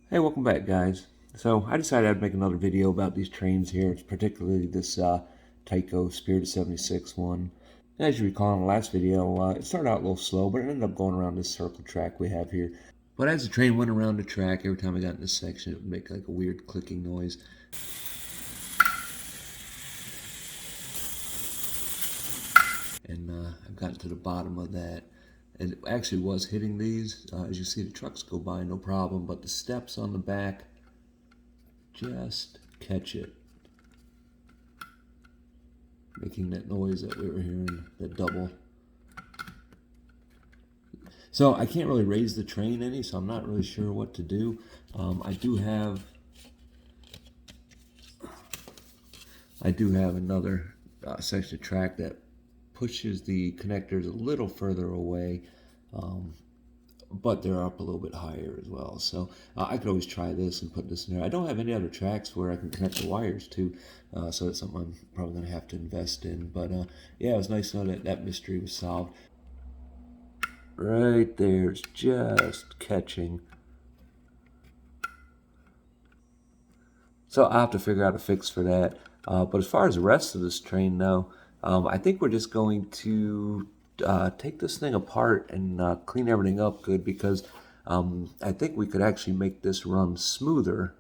Hey, welcome back, guys. So I decided I'd make another video about these trains here, particularly this Tyco Spirit 76 one. As you recall in the last video, it started out a little slow, but it ended up going around this circle track we have here. But as the train went around the track, every time I got in this section, it would make like a weird clicking noise. And I've gotten to the bottom of that. And it actually was hitting these. As you see, the trucks go by, no problem, but the steps on the back just catch it, making that noise that we were hearing, that double. So I can't really raise the train any, so I'm not really sure what to do. I do have another section of track that pushes the connectors a little further away, but they're up a little bit higher as well. So I could always try this and put this in there. I don't have any other tracks where I can connect the wires to, so that's something I'm probably going to have to invest in. But yeah, it was nice to know that that mystery was solved. Right there's just catching. So I'll have to figure out a fix for that. But as far as the rest of this train, though, I think we're just going to take this thing apart and clean everything up good, because I think we could actually make this run smoother.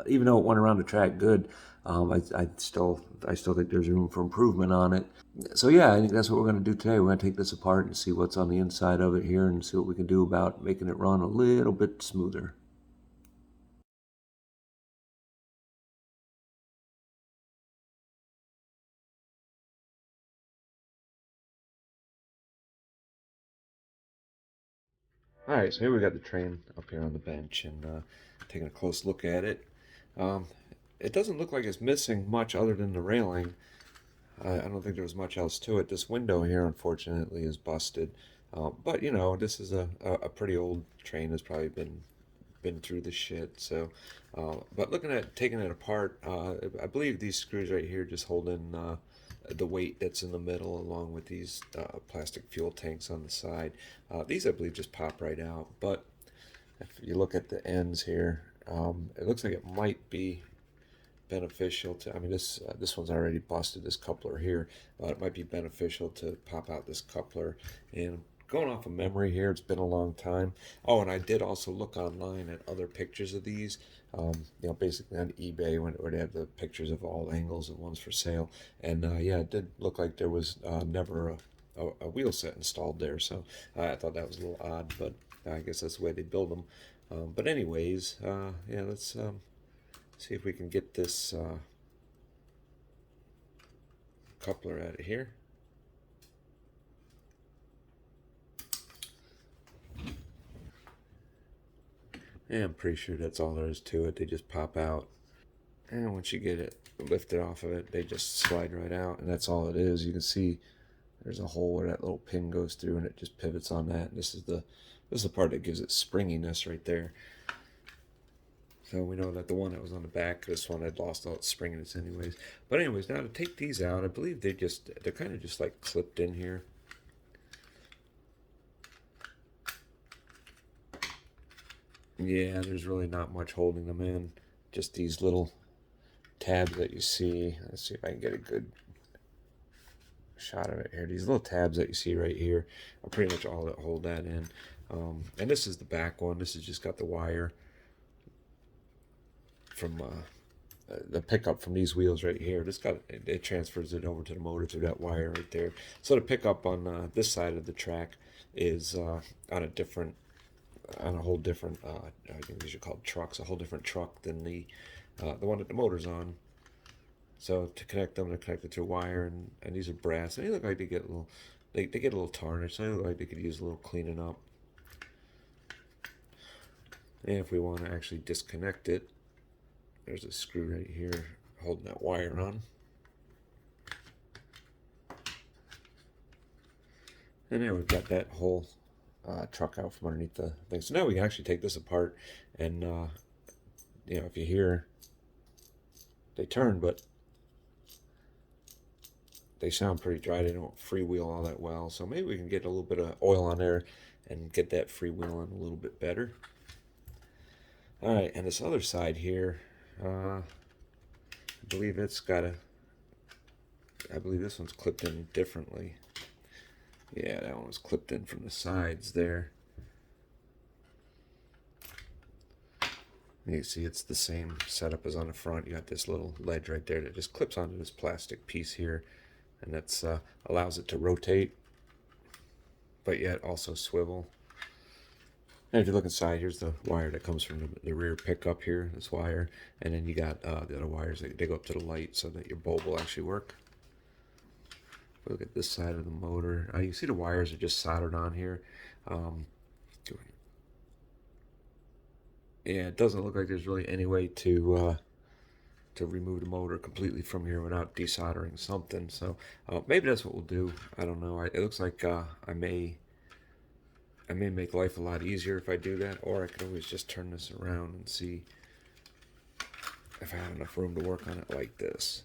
Even though it went around the track good, I still think there's room for improvement on it. So yeah, I think that's what we're going to do today. We're going to take this apart and see what's on the inside of it here, and see what we can do about making it run a little bit smoother. All right, so here we got the train up here on the bench, and taking a close look at it. Um, it doesn't look like it's missing much other than the railing. I don't think there was much else to it. This window here, unfortunately, is busted. But you know, this is a pretty old train. It's probably been through the shit. So, but looking at taking it apart, I believe these screws right here just hold in the weight that's in the middle, along with these plastic fuel tanks on the side. These, I believe, just pop right out. But if you look at the ends here, it looks like it might be beneficial to, I mean, this one's already busted, this coupler here. It might be beneficial to pop out this coupler. And going off of memory here, it's been a long time. Oh, and I did also look online at other pictures of these. You know, basically on eBay, where they have the pictures of all angles and ones for sale. And yeah, it did look like there was never a wheel set installed there. So I thought that was a little odd, but I guess that's the way they build them. But anyways, yeah, let's see if we can get this coupler out of here. Yeah, I'm pretty sure that's all there is to it. They just pop out. And once you get it lifted off of it, they just slide right out. And that's all it is. You can see there's a hole where that little pin goes through, and it just pivots on that. And this is the part that gives it springiness right there. So we know that the one that was on the back, this one had lost all its springiness anyways. But anyways, now to take these out, I believe they're kind of just like clipped in here. Yeah, there's really not much holding them in. Just these little tabs that you see. Let's see if I can get a good shot of it here. These little tabs that you see right here are pretty much all that hold that in. And this is the back one. This has just got the wire from the pickup from these wheels right here. It transfers it over to the motor through that wire right there. So the pickup on this side of the track is on a whole different, I think these are called trucks, a whole different truck than the one that the motor's on. So to connect them, they're connected through wire, and these are brass. And they look like they get a little, they get a little tarnished. They look like they could use a little cleaning up. And if we want to actually disconnect it, there's a screw right here holding that wire on. And now we've got that whole truck out from underneath the thing. So now we can actually take this apart, and you know, if you hear, they turn, but they sound pretty dry. They don't freewheel all that well. So maybe we can get a little bit of oil on there and get that freewheeling a little bit better. All right, and this other side here, I believe it's got a. I believe this one's clipped in differently. Yeah, that one was clipped in from the sides there. You can see it's the same setup as on the front. You got this little ledge right there that just clips onto this plastic piece here, and that's allows it to rotate, but yet also swivel. And if you look inside, here's the wire that comes from the rear pickup here, this wire, and then you got the other wires that they go up to the light so that your bulb will actually work. Look at this side of the motor. You see the wires are just soldered on here. Um, yeah, it doesn't look like there's really any way to remove the motor completely from here without desoldering something. So maybe that's what we'll do. I don't know. It looks like I may make life a lot easier if I do that, or I can always just turn this around and see if I have enough room to work on it like this.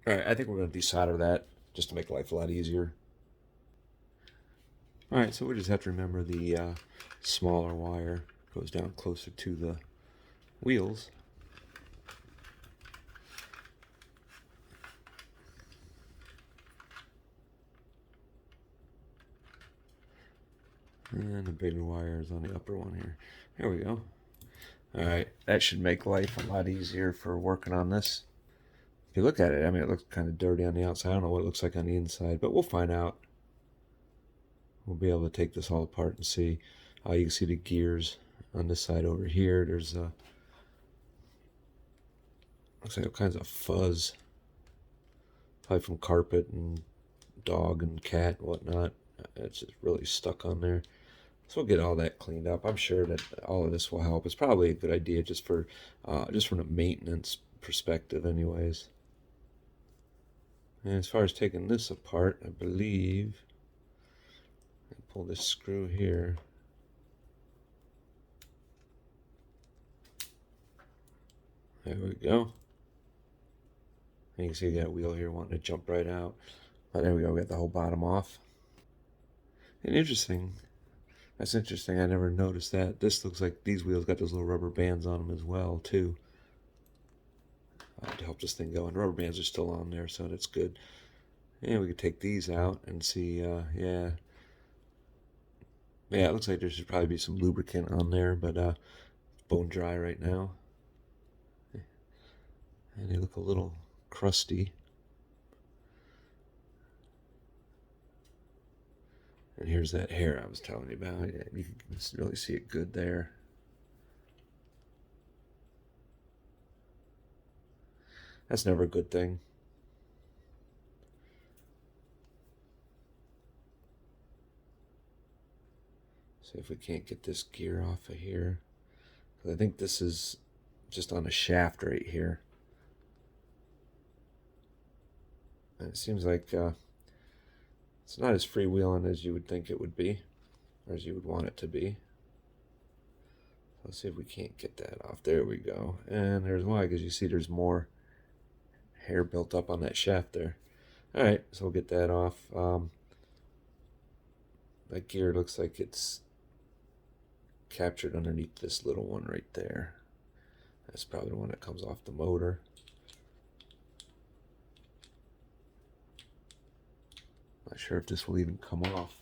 All right, I think we're going to desolder that just to make life a lot easier. All right, so we just have to remember the smaller wire goes down closer to the wheels. And the bigger wire is on the upper one here. There we go. All right, that should make life a lot easier for working on this. If you look at it, I mean, it looks kind of dirty on the outside. I don't know what it looks like on the inside, but we'll find out. We'll be able to take this all apart and see. You can see the gears on this side over here. There's looks like all kinds of fuzz, probably from carpet and dog and cat and whatnot. It's just really stuck on there. So we'll get all that cleaned up. I'm sure that all of this will help. It's probably a good idea just from a maintenance perspective, anyways. And as far as taking this apart, I believe I pull this screw here. There we go. And you can see that wheel here wanting to jump right out. But there we go. We got the whole bottom off. And interesting. That's interesting. I never noticed that. This looks like these wheels got those little rubber bands on them as well, too. To help this thing go. And rubber bands are still on there, so that's good. And we could take these out and see, yeah. Yeah, it looks like there should probably be some lubricant on there, but it's bone dry right now. And they look a little crusty. And here's that hair I was telling you about. Yeah, you can really see it good there. That's never a good thing. See if we can't get this gear off of here. I think this is just on a shaft right here. And it seems like it's not as freewheeling as you would think it would be, or as you would want it to be. Let's see if we can't get that off. There we go. And there's why, because you see there's more hair built up on that shaft there. All right, so we'll get that off. That gear looks like it's captured underneath this little one right there. That's probably the one that comes off the motor. Not sure if this will even come off.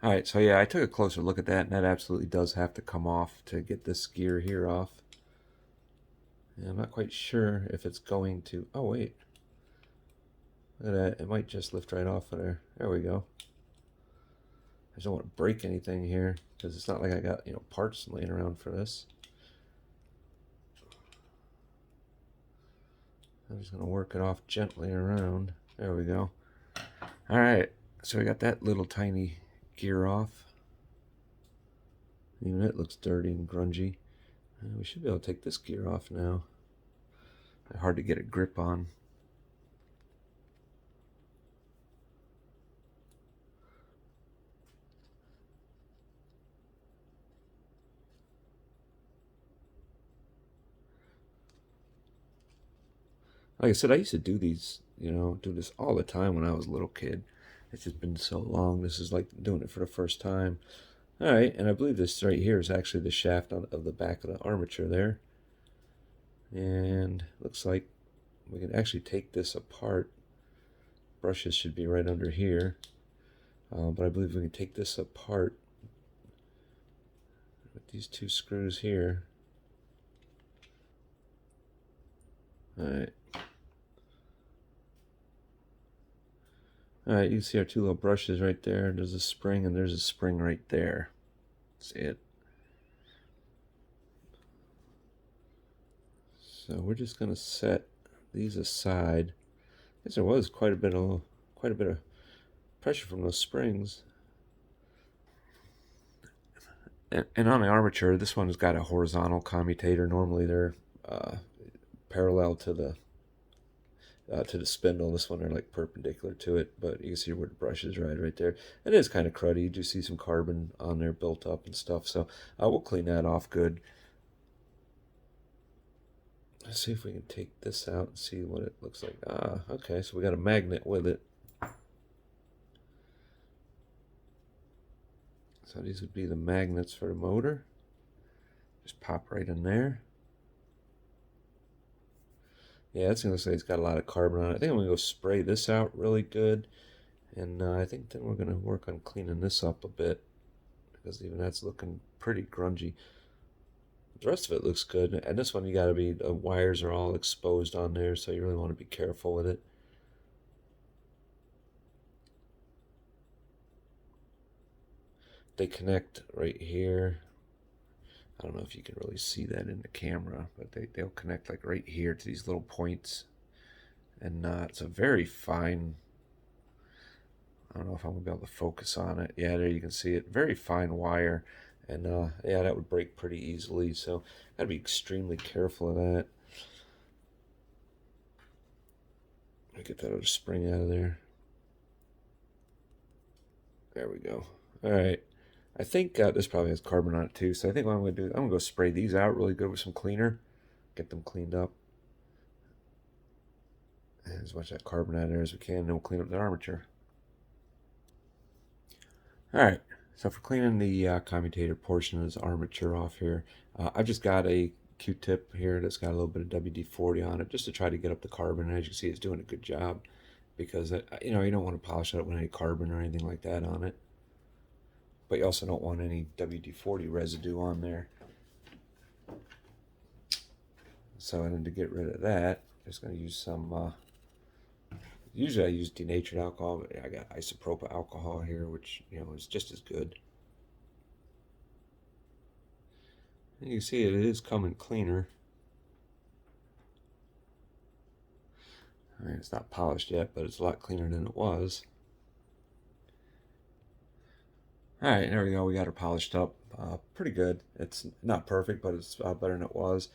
All right, so yeah, I took a closer look at that, and that absolutely does have to come off to get this gear here off. And I'm not quite sure if it's going to. Oh wait, look at that. It might just lift right off of there. There we go. I just don't want to break anything here because it's not like I got parts laying around for this. I'm just gonna work it off gently around. There we go. All right, so we got that little tiny gear off. Even it looks dirty and grungy. We should be able to take this gear off now. Hard to get a grip on. Like I said, I used to do these, do this all the time when I was a little kid. It's just been so long. This is like doing it for the first time. All right, and I believe this right here is actually the shaft of the back of the armature there. And looks like we can actually take this apart. Brushes should be right under here. But I believe we can take this apart with these two screws here. Alright. Alright, you can see our two little brushes right there. There's a spring and there's a spring right there. See it? So we're just gonna set these aside. I guess there was quite a bit of pressure from those springs. And on the armature, this one's got a horizontal commutator. Normally they're parallel to the spindle. This one are like perpendicular to it, but you can see where the brush is right there. It is kind of cruddy. You do see some carbon on there built up and stuff, so we'll clean that off good. Let's see if we can take this out and see what it looks like. Okay, so we got a magnet with it. So these would be the magnets for the motor. Just pop right in there. Yeah, that's gonna say it's got a lot of carbon on it. I think I'm gonna go spray this out really good, and I think then we're gonna work on cleaning this up a bit because even that's looking pretty grungy. The rest of it looks good, and this one you gotta be, the wires are all exposed on there, so you really want to be careful with it. They connect right here. I don't know if you can really see that in the camera, but they'll connect like right here to these little points. And it's a very fine, I don't know if I'm going to be able to focus on it. Yeah, there you can see it. Very fine wire. And yeah, that would break pretty easily. So got to be extremely careful of that. Let me get that other spring out of there. There we go. All right. I think this probably has carbon on it too. So I think what I'm going to do, I'm going to go spray these out really good with some cleaner. Get them cleaned up. And as much of that carbon out of there as we can. And then we'll clean up the armature. Alright, so for cleaning the commutator portion of this armature off here, I've just got a Q-tip here that's got a little bit of WD-40 on it just to try to get up the carbon. And as you can see, it's doing a good job because, you know, you don't want to polish it up with any carbon or anything like that on it. But you also don't want any WD-40 residue on there. So then to get rid of that, I'm just going to use some, usually I use denatured alcohol, but I got isopropyl alcohol here, which, you know, is just as good. And you can see it is coming cleaner. I mean, it's not polished yet, but it's a lot cleaner than it was. Alright, there we go. We got her polished up. Pretty good. It's not perfect, but it's better than it was.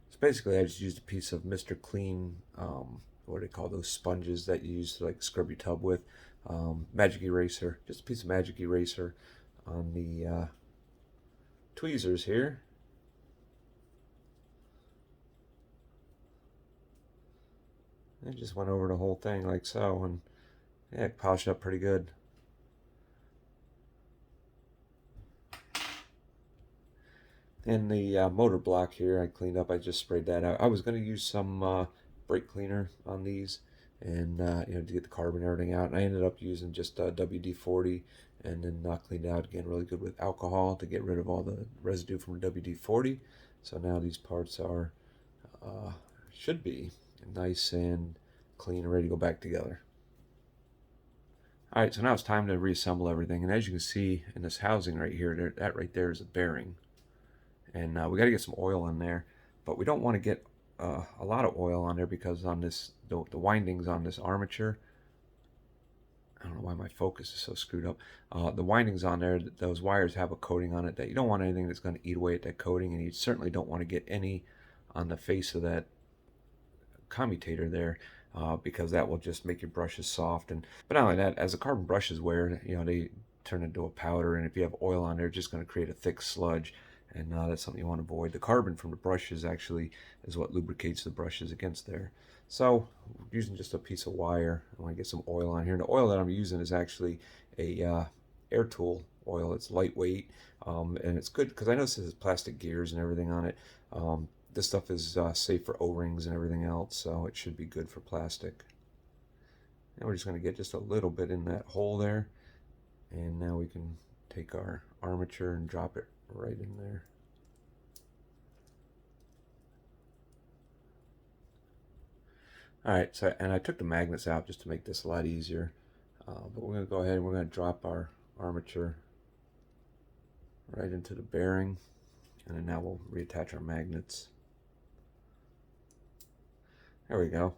So basically, I just used a piece of Mr. Clean, what do they call those sponges that you use to like scrub your tub with? Magic eraser. Just a piece of magic eraser on the tweezers here. And just went over the whole thing like so, and yeah, polished up pretty good. And the motor block here I cleaned up. I just sprayed that out. I was going to use some brake cleaner on these and you know, to get the carbon and everything out, and I ended up using just WD-40 and then cleaned out again really good with alcohol to get rid of all the residue from WD-40. So now these parts are should be nice and clean and ready to go back together. Alright, so now it's time to reassemble everything, and as you can see in this housing right here, that right there is a bearing. And we got to get some oil in there, but we don't want to get a lot of oil on there because on this the windings on this armature, I don't know why my focus is so screwed up. The windings on there, those wires have a coating on it that you don't want anything that's going to eat away at that coating, and you certainly don't want to get any on the face of that commutator there because that will just make your brushes soft. But not only that, as the carbon brushes wear, you know, they turn into a powder, and if you have oil on there, it's just going to create a thick sludge. And that's something you want to avoid. The carbon from the brushes actually is what lubricates the brushes against there. So using just a piece of wire, I want to get some oil on here. And the oil that I'm using is actually a air tool oil. It's lightweight, and it's good because I know this has plastic gears and everything on it. This stuff is safe for O-rings and everything else, so it should be good for plastic. And we're just going to get just a little bit in that hole there, and now we can take our armature and drop it right in there. Alright, so and I took the magnets out just to make this a lot easier. But we're going to go ahead and we're going to drop our armature right into the bearing, and then now we'll reattach our magnets. There we go.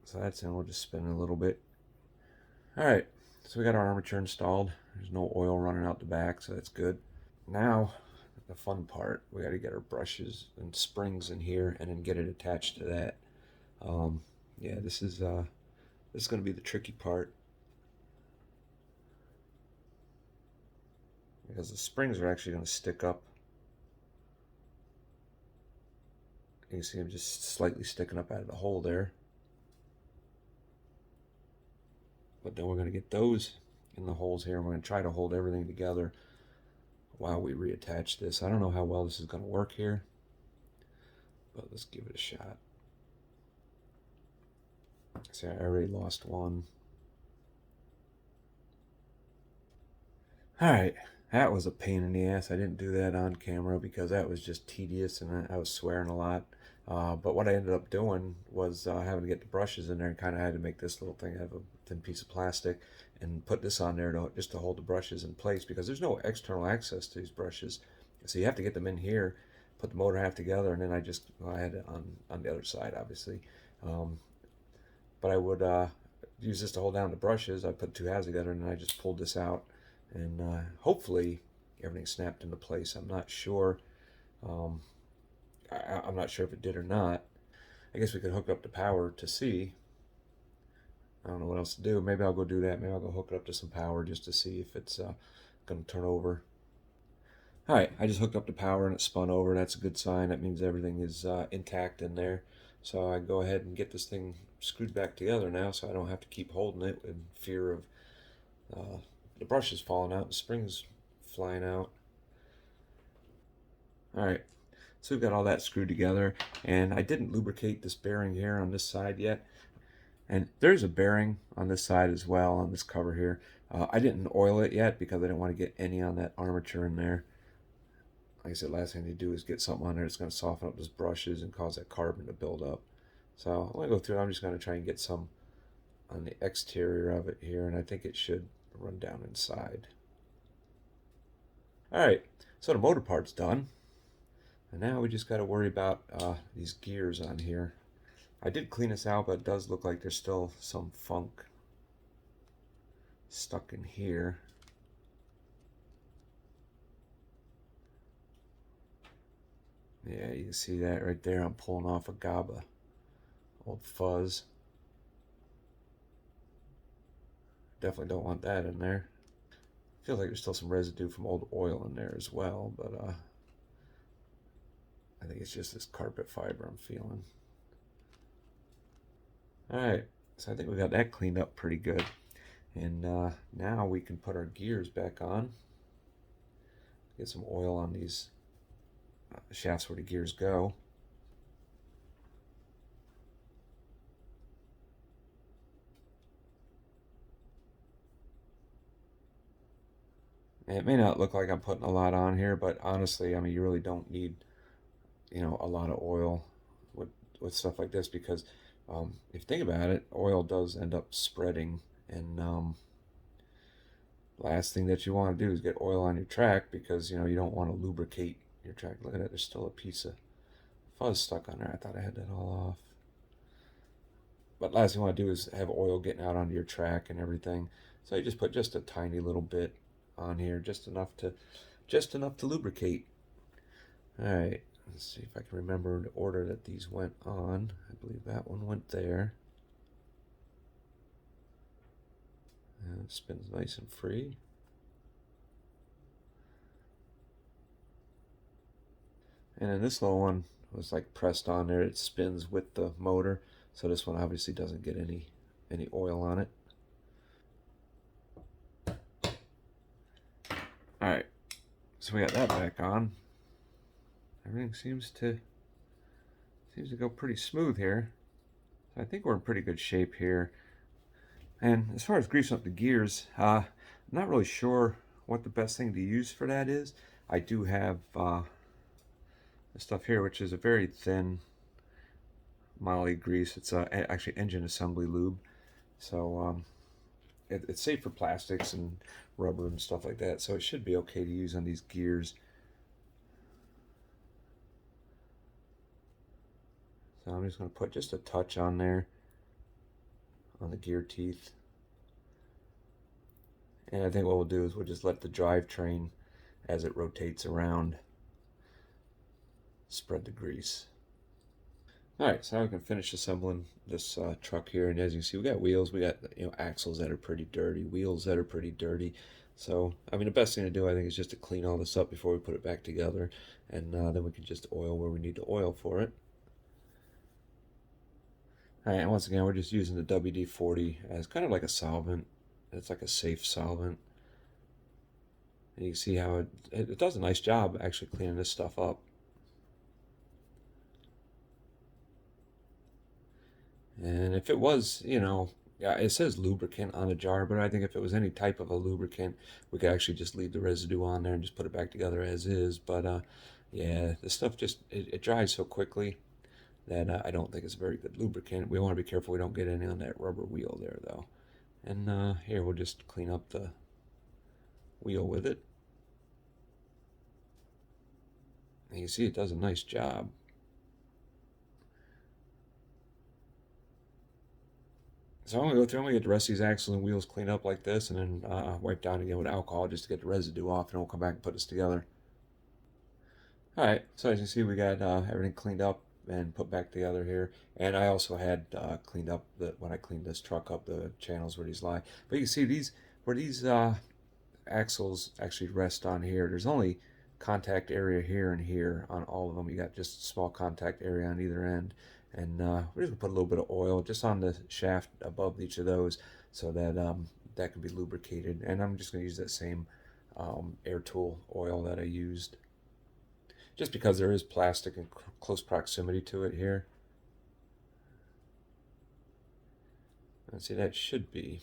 So that's in. We'll just spin it a little bit. Alright, so we got our armature installed. There's no oil running out the back, so that's good. Now, the fun part, we got to get our brushes and springs in here and then get it attached to that. Yeah, this is going to be the tricky part, because the springs are actually going to stick up. You can see them just slightly sticking up out of the hole there. But then we're going to get those in the holes here, and we're going to try to hold everything together while we reattach this. I don't know how well this is going to work here, but let's give it a shot. See, I already lost one. Alright, that was a pain in the ass. I didn't do that on camera because that was just tedious and I was swearing a lot. But what I ended up doing was having to get the brushes in there, and kind of had to make this little thing out of a thin piece of plastic and put this on there just to hold the brushes in place, because there's no external access to these brushes. So you have to get them in here, put the motor half together, and then I had it on the other side, obviously. But I would use this to hold down the brushes. I put two halves together, and then I just pulled this out, and hopefully everything snapped into place. I'm not sure. I'm not sure if it did or not. I guess we could hook up the power to see. I don't know what else to do. Maybe I'll go do that. Maybe I'll go hook it up to some power just to see if it's going to turn over. All right, I just hooked up the power and it spun over. That's a good sign. That means everything is intact in there. So I go ahead and get this thing screwed back together now, so I don't have to keep holding it in fear of the brushes falling out, the springs flying out. All right, so we've got all that screwed together, and I didn't lubricate this bearing here on this side yet. And there's a bearing on this side as well, on this cover here. I didn't oil it yet because I didn't want to get any on that armature in there. Like I said, last thing to do is get something on there that's going to soften up those brushes and cause that carbon to build up. So I'm going to go through. I'm just going to try and get some on the exterior of it here, and I think it should run down inside. Alright, so the motor part's done. And now we just got to worry about these gears on here. I did clean this out, but it does look like there's still some funk stuck in here. Yeah, you can see that right there. I'm pulling off a gob of old fuzz. Definitely don't want that in there. Feels like there's still some residue from old oil in there as well, but I think it's just this carpet fiber I'm feeling. Alright, so I think we got that cleaned up pretty good. And now we can put our gears back on. Get some oil on these shafts where the gears go. And it may not look like I'm putting a lot on here, but honestly, I mean, you really don't need, a lot of oil with stuff like this, because if you think about it, oil does end up spreading, and last thing that you want to do is get oil on your track, because you don't want to lubricate your track. Look at it, there's still a piece of fuzz stuck on there. I thought I had that all off. But last thing you want to do is have oil getting out onto your track and everything. So you just put just a tiny little bit on here, just enough to lubricate. All right, let's see if I can remember the order that these went on. I believe that one went there. And it spins nice and free. And then this little one was like pressed on there. It spins with the motor, so this one obviously doesn't get any oil on it. All right, so we got that back on. Everything seems to go pretty smooth here. So I think we're in pretty good shape here. And as far as greasing up the gears, I'm not really sure what the best thing to use for that is. I do have this stuff here, which is a very thin moly grease. It's actually engine assembly lube. So it's safe for plastics and rubber and stuff like that. So it should be okay to use on these gears. So I'm just going to put just a touch on there on the gear teeth. And I think what we'll do is we'll just let the drivetrain, as it rotates around, spread the grease. Alright, so now we can finish assembling this truck here, and as you can see, we got wheels, we got axles that are pretty dirty, wheels that are pretty dirty. So, I mean, the best thing to do, I think, is just to clean all this up before we put it back together, and then we can just oil where we need to oil for it. Alright, and once again, we're just using the WD-40 as kind of like a solvent. It's like a safe solvent. And you can see how it does a nice job actually cleaning this stuff up. And if it was, yeah, it says lubricant on the jar, but I think if it was any type of a lubricant, we could actually just leave the residue on there and just put it back together as is. But yeah, the stuff just, it dries so quickly that I don't think it's a very good lubricant. We want to be careful we don't get any on that rubber wheel there, though. And here, we'll just clean up the wheel with it. And you see it does a nice job. So I'm going to go through, I'm going to get the rest of these axles and wheels cleaned up like this, and then wipe down again with alcohol just to get the residue off, and we'll come back and put this together. Alright, so as you can see, we got everything cleaned up and put back together here. And I also had cleaned up, when I cleaned this truck up, the channels where these lie. But you can see where these axles actually rest on here, there's only contact area here and here on all of them. You got just a small contact area on either end. And we're just going to put a little bit of oil just on the shaft above each of those so that that can be lubricated. And I'm just going to use that same air tool oil that I used, just because there is plastic in close proximity to it here. And see, that should be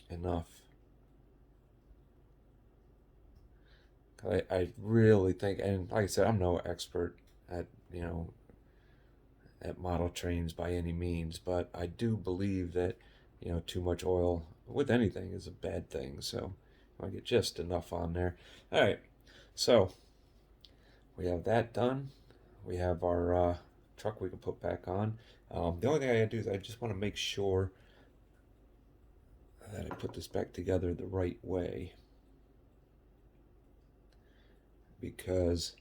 enough. I really think, and like I said, I'm no expert at at model trains by any means, but I do believe that too much oil with anything is a bad thing. So I get just enough on there. All right, so we have that done. We have our truck we can put back on. The only thing I gotta do is I just want to make sure that I put this back together the right way, because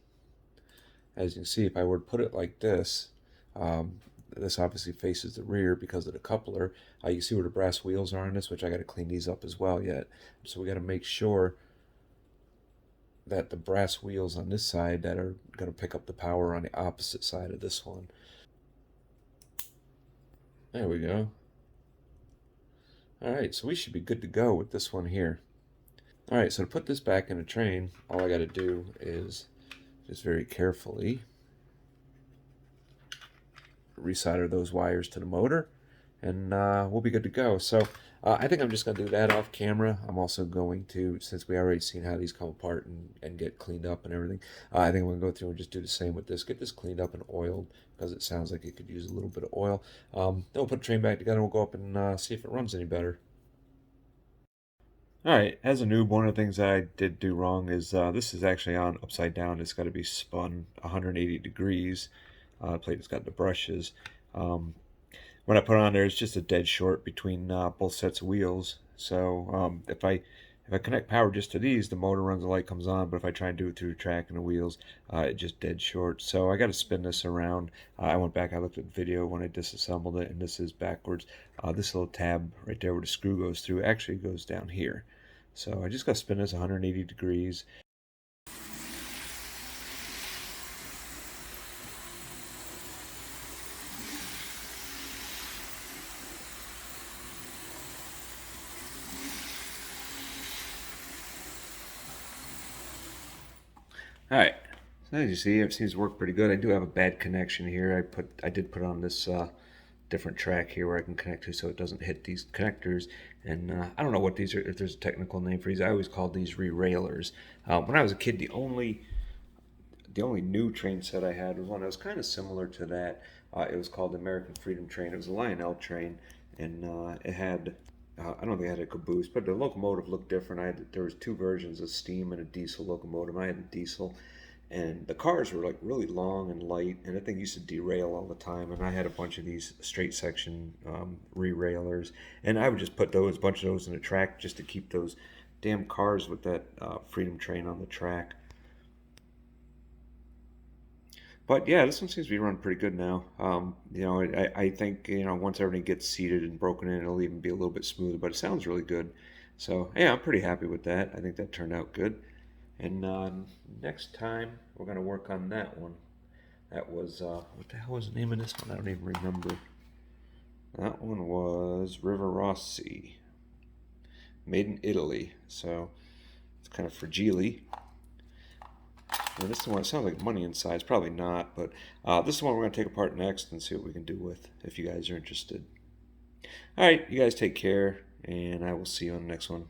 as you can see, if I were to put it like this, this obviously faces the rear because of the coupler. You see where the brass wheels are on this, which I got to clean these up as well yet. So we got to make sure that the brass wheels on this side that are going to pick up the power on the opposite side of this one. There we go. Alright, so we should be good to go with this one here. Alright, so to put this back in a train, all I got to do is just very carefully resolder those wires to the motor, and we'll be good to go. So I think I'm just going to do that off camera. I'm also going to, since we already seen how these come apart and get cleaned up and everything, I think I'm going to go through and just do the same with this. Get this cleaned up and oiled, because it sounds like it could use a little bit of oil. Then we'll put the train back together and we'll go up and see if it runs any better. Alright, as a noob, one of the things I did do wrong is this is actually on upside down. It's got to be spun 180 degrees. The plate has got the brushes. When I put it on there, it's just a dead short between both sets of wheels. So if I connect power just to these, the motor runs, the light comes on. But if I try and do it through the track and the wheels, it just dead short. So I got to spin this around. I went back, I looked at the video when I disassembled it, and this is backwards. This little tab right there where the screw goes through actually goes down here. So I just got to spin this 180 degrees. All right. So as you see, it seems to work pretty good. I do have a bad connection here. I did put on this different track here where I can connect to, so it doesn't hit these connectors. And I don't know what these are. If there's a technical name for these, I always called these re-railers. When I was a kid, the only new train set I had was one that was kind of similar to that. It was called the American Freedom Train. It was a Lionel train, and it had I don't think it had a caboose, but the locomotive looked different. There was two versions, a steam and a diesel locomotive. I had the diesel, and the cars were like really long and light, and I think used to derail all the time. And I had a bunch of these straight section re-railers, and I would just put a bunch of those in the track just to keep those damn cars with that Freedom Train on the track. But yeah, this one seems to be running pretty good now. I think once everything gets seated and broken in, it'll even be a little bit smoother. But it sounds really good. So yeah, I'm pretty happy with that. I think that turned out good. And next time we're gonna work on that one. That was what the hell was the name of this one? I don't even remember. That one was River Rossi, made in Italy. So it's kind of fragile. And this is the one, it sounds like money inside. It's probably not, but this is the one we're going to take apart next and see what we can do with if you guys are interested. All right, you guys take care, and I will see you on the next one.